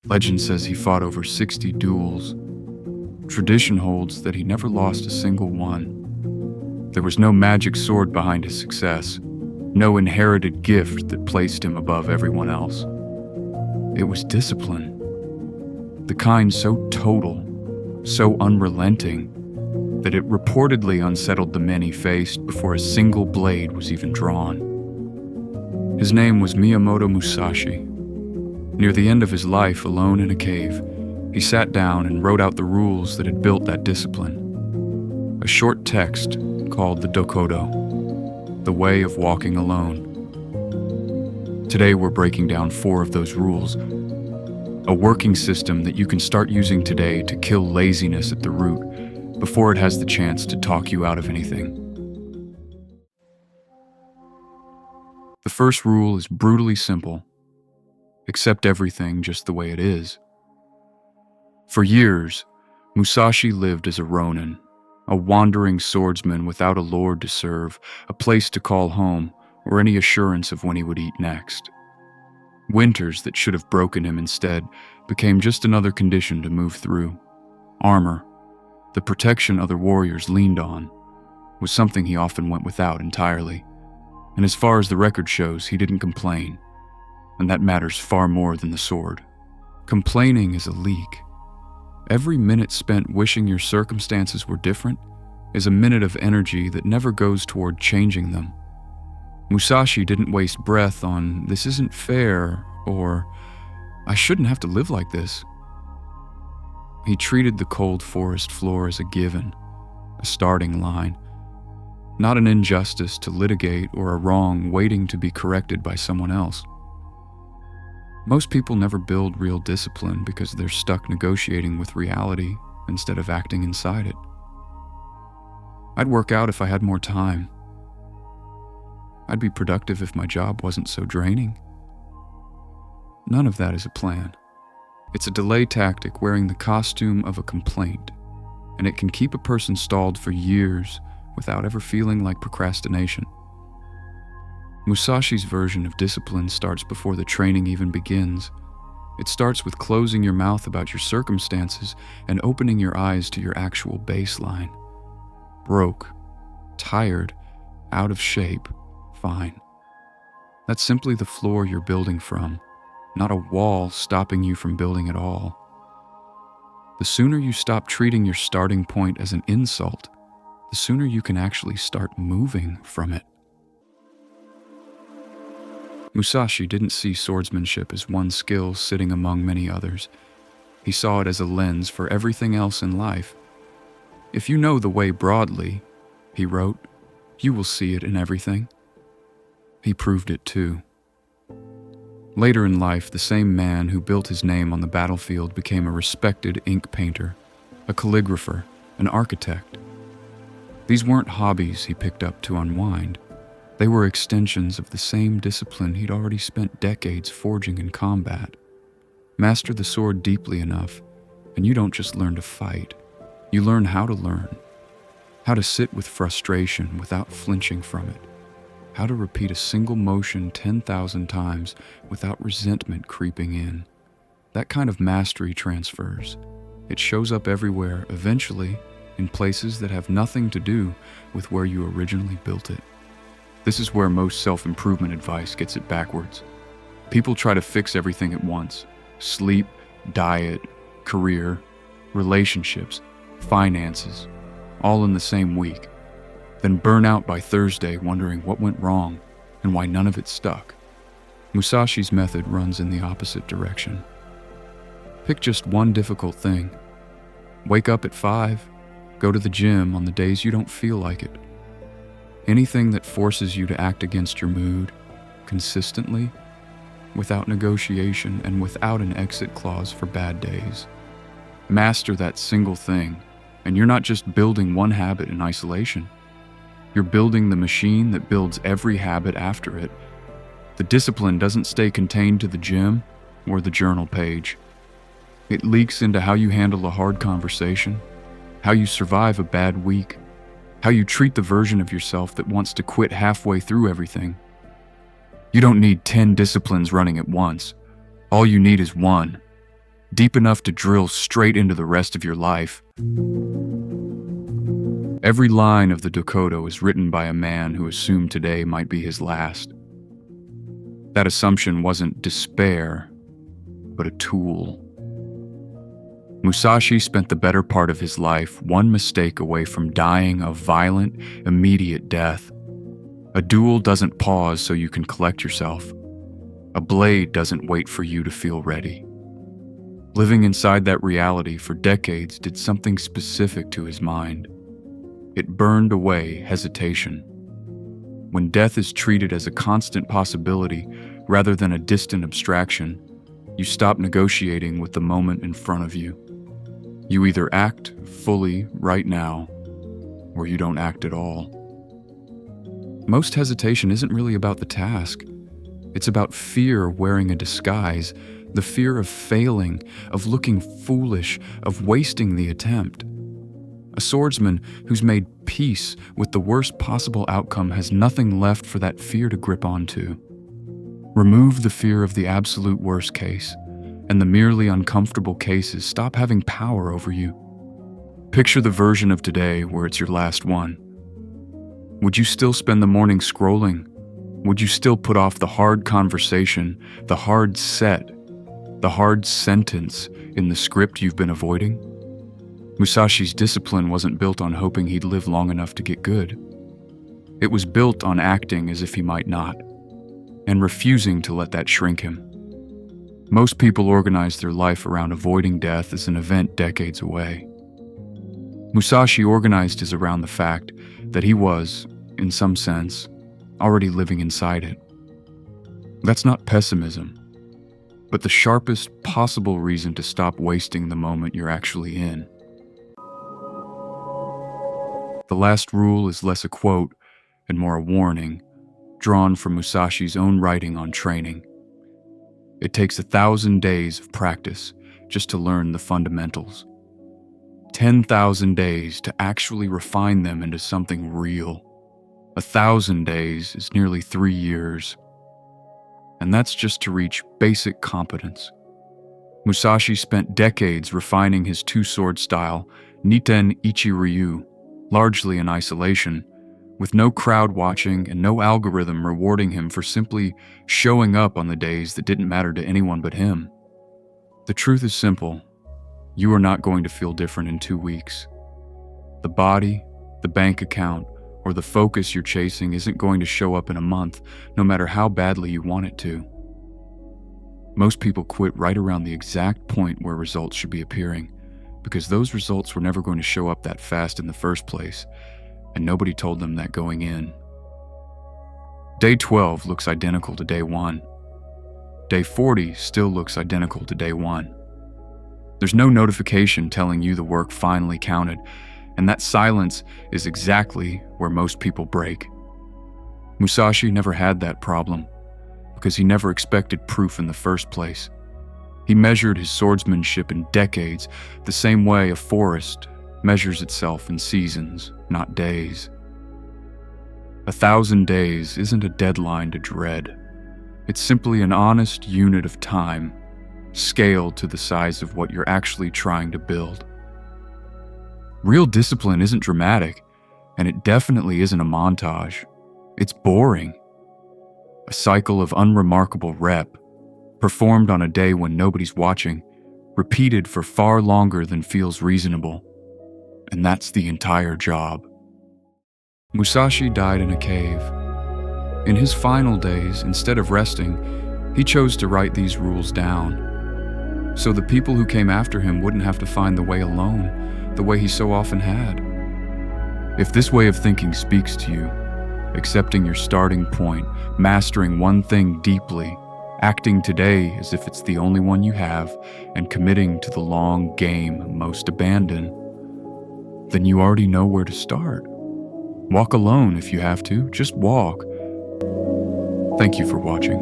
Legend says he fought over 60 duels. Tradition holds that he never lost a single one. There was no magic sword behind his success, no inherited gift that placed him above everyone else. It was discipline, the kind so total, so unrelenting, that it reportedly unsettled the men he faced before a single blade was even drawn. His name was Miyamoto Musashi. Near the end of his life, alone in a cave, he sat down and wrote out the rules that had built that discipline. A short text called the Dokkodo, the way of walking alone. Today we're breaking down 4 of those rules, a working system that you can start using today to kill laziness at the root before it has the chance to talk you out of anything. The first rule is brutally simple. Accept everything just the way it is. For years, Musashi lived as a ronin, a wandering swordsman without a lord to serve, a place to call home, or any assurance of when he would eat next. Winters that should have broken him instead became just another condition to move through. Armor, the protection other warriors leaned on, was something he often went without entirely. And as far as the record shows, he didn't complain. And that matters far more than the sword. Complaining is a leak. Every minute spent wishing your circumstances were different is a minute of energy that never goes toward changing them. Musashi didn't waste breath on, "This isn't fair," or, "I shouldn't have to live like this." He treated the cold forest floor as a given, a starting line, not an injustice to litigate or a wrong waiting to be corrected by someone else. Most people never build real discipline because they're stuck negotiating with reality instead of acting inside it. I'd work out if I had more time. I'd be productive if my job wasn't so draining. None of that is a plan. It's a delay tactic wearing the costume of a complaint, and it can keep a person stalled for years without ever feeling like procrastination. Musashi's version of discipline starts before the training even begins. It starts with closing your mouth about your circumstances and opening your eyes to your actual baseline. Broke, tired, out of shape, fine. That's simply the floor you're building from, not a wall stopping you from building at all. The sooner you stop treating your starting point as an insult, the sooner you can actually start moving from it. Musashi didn't see swordsmanship as one skill sitting among many others. He saw it as a lens for everything else in life. "If you know the way broadly," he wrote, "you will see it in everything." He proved it too. Later in life, the same man who built his name on the battlefield became a respected ink painter, a calligrapher, an architect. These weren't hobbies he picked up to unwind. They were extensions of the same discipline he'd already spent decades forging in combat. Master the sword deeply enough, and you don't just learn to fight. You learn how to learn. How to sit with frustration without flinching from it. How to repeat a single motion 10,000 times without resentment creeping in. That kind of mastery transfers. It shows up everywhere, eventually, in places that have nothing to do with where you originally built it. This is where most self-improvement advice gets it backwards. People try to fix everything at once. Sleep, diet, career, relationships, finances, all in the same week. Then burn out by Thursday wondering what went wrong and why none of it stuck. Musashi's method runs in the opposite direction. Pick just one difficult thing. Wake up at 5, go to the gym on the days you don't feel like it. Anything that forces you to act against your mood, consistently, without negotiation and without an exit clause for bad days. Master that single thing, and you're not just building one habit in isolation. You're building the machine that builds every habit after it. The discipline doesn't stay contained to the gym or the journal page. It leaks into how you handle a hard conversation, how you survive a bad week, how you treat the version of yourself that wants to quit halfway through everything. You don't need 10 disciplines running at once. All you need is one. deep enough to drill straight into the rest of your life. Every line of the Dokkodo is written by a man who assumed today might be his last. That assumption wasn't despair, but a tool. Musashi spent the better part of his life one mistake away from dying a violent, immediate death. A duel doesn't pause so you can collect yourself. A blade doesn't wait for you to feel ready. Living inside that reality for decades did something specific to his mind. It burned away hesitation. When death is treated as a constant possibility rather than a distant abstraction, you stop negotiating with the moment in front of you. You either act fully right now, or you don't act at all. Most hesitation isn't really about the task. It's about fear wearing a disguise, the fear of failing, of looking foolish, of wasting the attempt. A swordsman who's made peace with the worst possible outcome has nothing left for that fear to grip onto. Remove the fear of the absolute worst case, and the merely uncomfortable cases stop having power over you. Picture the version of today where it's your last one. Would you still spend the morning scrolling? Would you still put off the hard conversation, the hard set, the hard sentence in the script you've been avoiding? Musashi's discipline wasn't built on hoping he'd live long enough to get good. It was built on acting as if he might not, and refusing to let that shrink him. Most people organize their life around avoiding death as an event decades away. Musashi organized his around the fact that he was, in some sense, already living inside it. That's not pessimism, but the sharpest possible reason to stop wasting the moment you're actually in. The last rule is less a quote and more a warning, drawn from Musashi's own writing on training. It takes 1,000 days of practice just to learn the fundamentals. 10,000 days to actually refine them into something real. 1,000 days is nearly 3 years. And that's just to reach basic competence. Musashi spent decades refining his two-sword style, Niten Ichi-Ryu, largely in isolation, with no crowd watching and no algorithm rewarding him for simply showing up on the days that didn't matter to anyone but him. The truth is simple. You are not going to feel different in 2 weeks. The body, the bank account, or the focus you're chasing isn't going to show up in a month, no matter how badly you want it to. Most people quit right around the exact point where results should be appearing, because those results were never going to show up that fast in the first place, and nobody told them that going in. Day 12 looks identical to day 1. Day 40 still looks identical to day 1. There's no notification telling you the work finally counted, and that silence is exactly where most people break. Musashi never had that problem, because he never expected proof in the first place. He measured his swordsmanship in decades, the same way a forest measures itself in seasons, not days. 1,000 days isn't a deadline to dread. It's simply an honest unit of time, scaled to the size of what you're actually trying to build. Real discipline isn't dramatic, and it definitely isn't a montage. It's boring. A cycle of unremarkable rep, performed on a day when nobody's watching, repeated for far longer than feels reasonable. And that's the entire job. Musashi died in a cave. In his final days, instead of resting, he chose to write these rules down, so the people who came after him wouldn't have to find the way alone, the way he so often had. If this way of thinking speaks to you, accepting your starting point, mastering one thing deeply, acting today as if it's the only one you have, and committing to the long game most abandon, then you already know where to start. Walk alone if you have to, just walk. Thank you for watching.